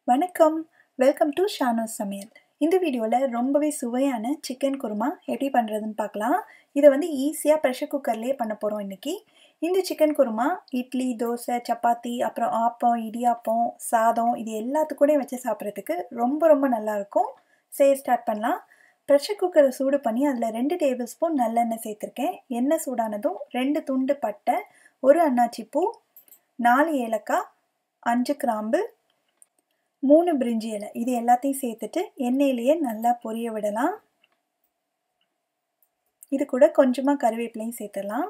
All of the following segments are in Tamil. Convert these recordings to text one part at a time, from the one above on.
வணக்கம், வெல்கம் டு ஷானோஸ் சமையல். இந்த வீடியோவில் ரொம்பவே சுவையான சிக்கன் குருமா எப்படி பண்ணுறதுன்னு பார்க்கலாம். இதை ஈஸியாக ப்ரெஷர் குக்கர்லேயே பண்ண போகிறோம் இன்றைக்கி. இந்த சிக்கன் குருமா இட்லி, தோசை, சப்பாத்தி, அப்புறம் ஆப்பம், இடியாப்பம், சாதம் இது எல்லாத்துக்கூடயும் வச்சு சாப்பிட்றதுக்கு ரொம்ப ரொம்ப நல்லாயிருக்கும். செய்ய ஸ்டார்ட் பண்ணலாம். ப்ரெஷர் குக்கரை சூடு பண்ணி அதில் 2 டேபிள் ஸ்பூன் நல்லெண்ணெய் சேர்த்துருக்கேன். எண்ணெய் சூடானதும் 2 துண்டு பட்டை, 1 அன்னாச்சி பூ, 4 ஏலக்காய், 5 கிராம்பு, 3 பிரிஞ்சி இலை இது எல்லாத்தையும் சேர்த்துட்டு எண்ணெயிலேயே நல்லா பொரிய விடலாம். இது கூட கொஞ்சமாக கருவேப்பிலையும் சேர்த்துடலாம்.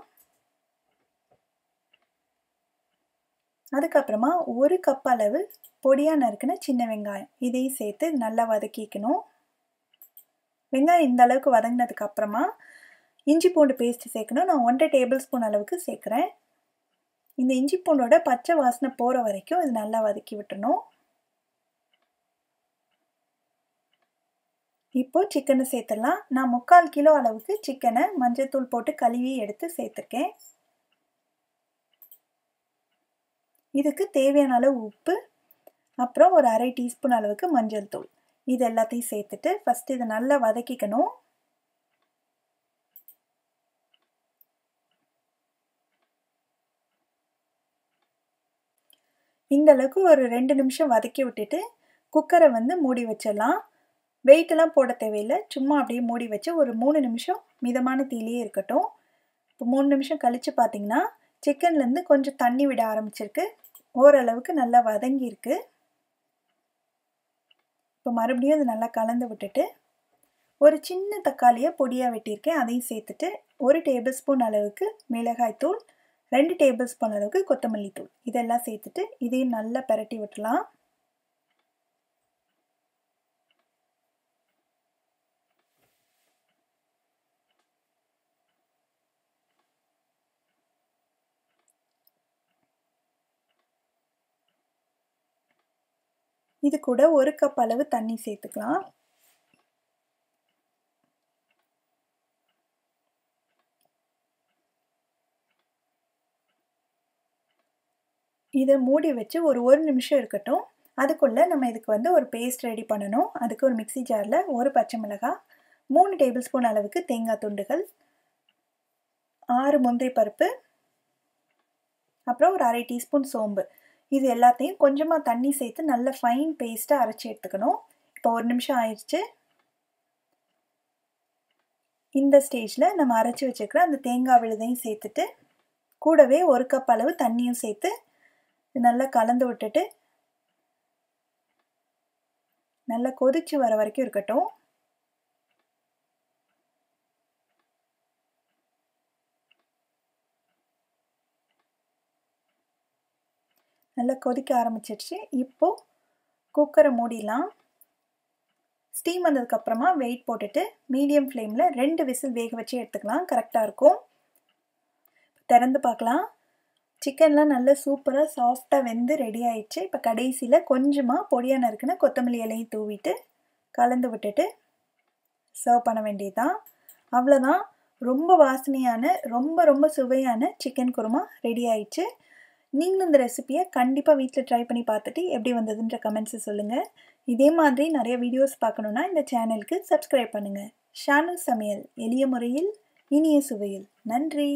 அதுக்கப்புறமா 1 கப் அளவு பொடியாக நறுக்குன சின்ன வெங்காயம் இதையும் சேர்த்து நல்லா வதக்கிக்கணும். வெங்காயம் இந்த அளவுக்கு வதங்கினதுக்கு அப்புறமா இஞ்சி பூண்டு பேஸ்ட் சேர்க்கணும். நான் 1.5 டேபிள் ஸ்பூன் அளவுக்கு சேர்க்குறேன். இந்த இஞ்சி பூண்டோட பச்சை வாசனை போகிற வரைக்கும் இது நல்லா வதக்கி விட்டுறணும். இப்போது சிக்கனை சேர்த்துடலாம். நான் 3/4 கிலோ அளவுக்கு சிக்கனை மஞ்சள்தூள் போட்டு கழுவி எடுத்து சேர்த்துருக்கேன். இதுக்கு தேவையான அளவு உப்பு, அப்புறம் ஒரு 1/2 டீஸ்பூன் அளவுக்கு மஞ்சள் தூள் இது எல்லாத்தையும் சேர்த்துட்டு ஃபஸ்ட்டு இதை நல்லா வதக்கிக்கணும். இந்த அளவுக்கு ஒரு 2 நிமிஷம் வதக்கி விட்டுட்டு குக்கரை மூடி வச்சிடலாம். வெயிட்டெல்லாம் போட தேவையில்லை, சும்மா அப்படியே மூடி வச்சு ஒரு 3 நிமிஷம் மிதமான தீயிலே இருக்கட்டும். இப்போ 3 நிமிஷம் கழித்து பார்த்திங்கன்னா சிக்கன்லேருந்து கொஞ்சம் தண்ணி விட ஆரம்பிச்சிருக்கு. ஓரளவுக்கு நல்லா வதங்கியிருக்கு. இப்போ மறுபடியும் அது நல்லா கலந்து விட்டுட்டு ஒரு சின்ன தக்காளியை பொடியாக வெட்டியிருக்கேன், அதையும் சேர்த்துட்டு 1 டேபிள் ஸ்பூன் அளவுக்கு மிளகாய்த்தூள், 2 டேபிள் ஸ்பூன் அளவுக்கு கொத்தமல்லி தூள் இதெல்லாம் சேர்த்துட்டு இதையும் நல்லா பிரட்டி விட்டுலாம். இது கூட 1 கப் அளவு தண்ணி சேர்த்துக்கலாம். இதை மூடி வச்சு ஒரு நிமிஷம் இருக்கட்டும். அதுக்குள்ளே நம்ம இதுக்கு ஒரு பேஸ்ட் ரெடி பண்ணணும். அதுக்கு ஒரு மிக்சி ஜாரில் 1 பச்சை மிளகாய், 3 டேபிள் ஸ்பூன் அளவுக்கு தேங்காய் துண்டுகள், 6 முந்திரி பருப்பு, அப்புறம் ஒரு 1/2 டீஸ்பூன் சோம்பு இது எல்லாத்தையும் கொஞ்சமாக தண்ணி சேர்த்து நல்ல ஃபைன் பேஸ்ட்டாக அரைச்சி எடுத்துக்கணும். இப்போ 1 நிமிஷம் ஆயிடுச்சு. இந்த ஸ்டேஜில் நம்ம அரைச்சி வச்சுக்கிற அந்த தேங்காய் விழுதையும் சேர்த்துட்டு கூடவே 1 கப் அளவு தண்ணியும் சேர்த்து நல்லா கலந்து விட்டுட்டு நல்லா கொதிச்சு வர வரைக்கும் இருக்கட்டும். நல்லா கொதிக்க ஆரம்பிச்சிடுச்சு. இப்போது குக்கரை மூடிடலாம். ஸ்டீம் வந்ததுக்கப்புறமா வெயிட் போட்டுட்டு மீடியம் ஃப்ளேமில் 2 விசில் வேக வச்சு எடுத்துக்கலாம், கரெக்டாக இருக்கும். திறந்து பார்க்கலாம். சிக்கன்லாம் நல்லா சூப்பராக சாஃப்டாக வெந்து ரெடி ஆயிடுச்சு. இப்போ கடைசியில் கொஞ்சமாக பொடியாக நறுக்குன கொத்தமல்லி இலையும் தூவிட்டு கலந்து விட்டுட்டு சர்வ் பண்ண வேண்டியதுதான். அவ்வளோதான், ரொம்ப வாசனையான ரொம்ப ரொம்ப சுவையான சிக்கன் குருமா ரெடி ஆயிடுச்சு. நீங்களும் இந்த ரெசிபியை கண்டிப்பாக வீட்டில் ட்ரை பண்ணி பார்த்துட்டு எப்படி வந்ததுன்ற கமெண்ட்ஸை சொல்லுங்கள். இதே மாதிரி நிறைய வீடியோஸ் பார்க்கணுன்னா இந்த சேனலுக்கு சப்ஸ்கிரைப் பண்ணுங்கள். ஷானோஸ் சமையல், எளிய முறையில் இனிய சுவையில். நன்றி.